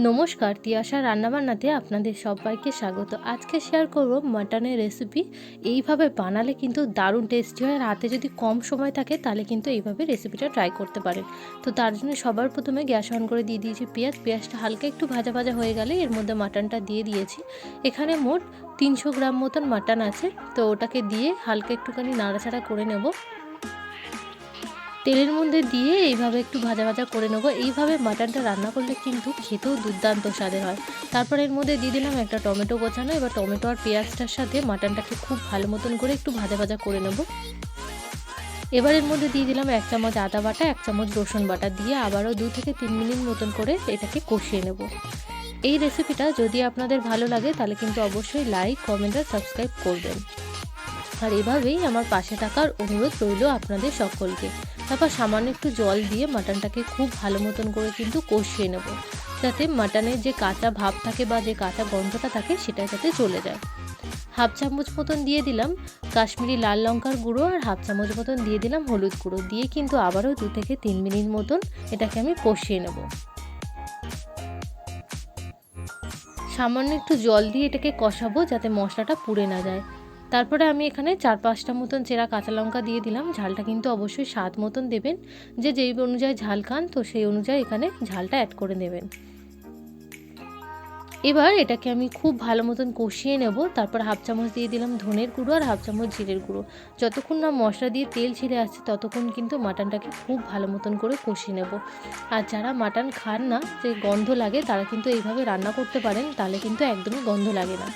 নমস্কার, তিয়াশা রান্নাবান্নাতে আপনাদের সবাইকে স্বাগত। আজকে শেয়ার করব মাটনের রেসিপি। এইভাবে বানালে কিন্তু দারুণ টেস্টি হয়। আর হাতে যদি কম সময় থাকে তাহলে কিন্তু এইভাবে রেসিপিটা ট্রাই করতে পারেন। তো তার জন্য সবার প্রথমে গ্যাস অন করে দিয়ে দিয়েছি পেঁয়াজটা হালকা একটু ভাজা ভাজা হয়ে গেলে এর মধ্যে মাটনটা দিয়ে দিয়েছি। এখানে মোট 300 গ্রাম মতন মাটন আছে। তো ওটাকে দিয়ে হালকা একটুখানি নাড়াচাড়া করে নেব। তেলের মধ্যে দিয়ে এইভাবে একটু ভাজা ভাজা করে নেবো। এইভাবে মাটনটা রান্না করলে কিন্তু খেতেও দুর্দান্ত স্বাদের হয়। তারপর এর মধ্যে দিয়ে দিলাম একটা টমেটো কোচানো। এবার টমেটো আর পেঁয়াজটার সাথে মাটনটাকে খুব ভালো মতন করে একটু ভাজা ভাজা করে নেব। এবার এর মধ্যে দিয়ে দিলাম 1 চামচ আদা বাটা, 1 চামচ রসুন বাটা দিয়ে আবারও 2 থেকে 3 মিনিট মতন করে এটাকে কষিয়ে নেব। এই রেসিপিটা যদি আপনাদের ভালো লাগে তাহলে কিন্তু অবশ্যই লাইক, কমেন্ট আর সাবস্ক্রাইব করবেন। আর এভাবেই আমার পাশে থাকার অনুরোধ রইল আপনাদের সকলকে। তারপর সামান্য একটু জল দিয়ে মাটনটাকে খুব ভালো মতন করে কিন্তু কষিয়ে নেব, যাতে মাটনের যে কাঁচা ভাব থাকে বা যে কাঁচা গন্ধটা থাকে সেটা যাতে চলে যায়। হাফ চামচ মতন দিয়ে দিলাম কাশ্মীরি লাল লঙ্কার গুঁড়ো আর হাফ চামচ মতন দিয়ে দিলাম হলুদ গুঁড়ো দিয়ে কিন্তু আবারও 2 থেকে 3 মিনিট মতন এটাকে আমি কষিয়ে নেব। সামান্য একটু জল দিয়ে এটাকে কষাবো যাতে মশলাটা পুড়ে না যায়। তারপরে আমি এখানে 4-5টা মতন চেরা কাঁচা লঙ্কা দিয়ে দিলাম। ঝালটা কিন্তু অবশ্যই স্বাদ মতন দেবেন, যেই অনুযায়ী ঝাল খান তো সেই অনুযায়ী এখানে ঝালটা অ্যাড করে দেবেন। এবার এটাকে আমি খুব ভালো মতন কষিয়ে নেব। তারপর হাফ চামচ দিয়ে দিলাম ধনের গুঁড়ো আর হাফ চামচ জিরের গুঁড়ো। যতক্ষণ না মশলা দিয়ে তেল ছেড়ে আসছে ততক্ষণ কিন্তু মাটনটাকে খুব ভালো মতন করে কষিয়ে নেব। আর যারা মাটন খান না, যে গন্ধ লাগে, তারা কিন্তু এইভাবে রান্না করতে পারেন, তাহলে কিন্তু একদমই গন্ধ লাগে না।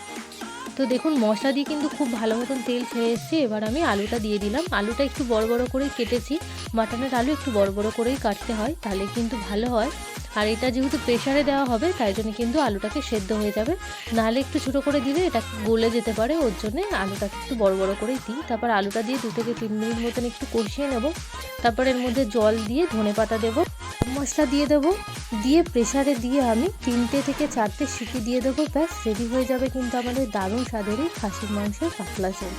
তো দেখুন মশলা দিয়ে কিন্তু খুব ভালো মতন তেল ছেড়ে এসছে। এবার আমি আলুটা দিয়ে দিলাম। আলুটা একটু বড় বড় করেই কেটেছি। মাটনের আলু একটু বড় বড় করেই কাটতে হয়, তাহলে কিন্তু ভালো হয়। আর এটা যেহেতু প্রেসারে দেওয়া হবে তাই জন্য কিন্তু আলুটাকে সেদ্ধ হয়ে যাবে, নাহলে একটু ছোটো করে দিলে এটা গলে যেতে পারে। ওর জন্যে আলুটাকে একটু বড় বড় করেই দিই। তারপর আলুটা দিয়ে 2 থেকে 3 মিনিট মতন একটু কষিয়ে নেব। তারপর এর মধ্যে জল দিয়ে ধনেপাতা দেবো, মশলা দিয়ে দেবো, দিয়ে প্রেসারে দিয়ে আমি 3টে থেকে 4টে সিটি দিয়ে দেবো। ব্যাস রেডি হয়ে যাবে কিন্তু আমাদের দারুণ স্বাদের এই খাসির মাংসের পাতলা ঝোল।